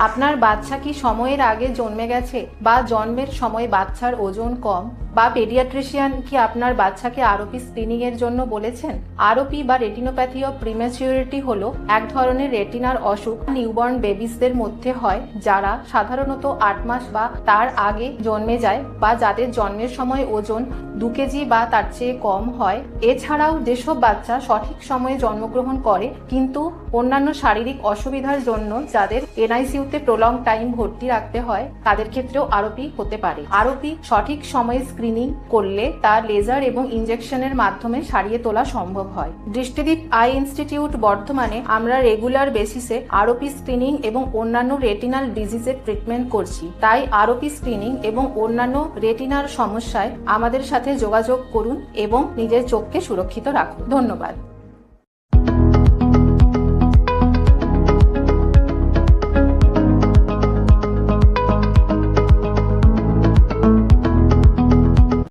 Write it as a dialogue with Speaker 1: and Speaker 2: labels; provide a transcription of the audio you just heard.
Speaker 1: আপনার বাচ্চা কি সময়ের আগে জন্মে গেছে বা জন্মের সময় বাচ্চার ওজন কম, বা পেডিয়াট্রিশিয়ান কি আপনার বাচ্চাকে আরওপি স্ক্রিনিং এর জন্য বলেছেন? আরওপি বা রেটিনোপ্যাথি অফ প্রিম্যাচিউরিটি হলো এক ধরনের রেটিনার অসুখ নিউবর্ন বেবিসদের মধ্যে হয়, যারা সাধারণত 8 মাস বা তার আগে জন্মে যায় বা যাদের জন্মের সময় ওজন 2 কেজি বা তার চেয়ে কম হয়। এছাড়াও যেসব বাচ্চা সঠিক সময়ে জন্মগ্রহণ করে কিন্তু অন্যান্য শারীরিক অসুবিধার জন্য যাদের এনআইসিইউতে প্রলং টাইম ভর্তি রাখতে হয়, তাদের ক্ষেত্রেও আরওপি হতে পারে। আরওপি সঠিক সময়ে স্ক্রিনিং করলে তা লেজার এবং ইনজেকশনের মাধ্যমে সারিয়ে তোলা সম্ভব হয়। দৃষ্টিদীপ আই ইনস্টিটিউট বর্তমানে আমরা রেগুলার বেসিসে আরওপি স্ক্রিনিং এবং অন্যান্য রেটিনাল ডিজিজের ট্রিটমেন্ট করছি। তাই আরওপি স্ক্রিনিং এবং অন্যান্য রেটিনার সমস্যায় আমাদের সাথে যোগাযোগ করুন এবং নিজের চোখকে সুরক্ষিত রাখুন। ধন্যবাদ।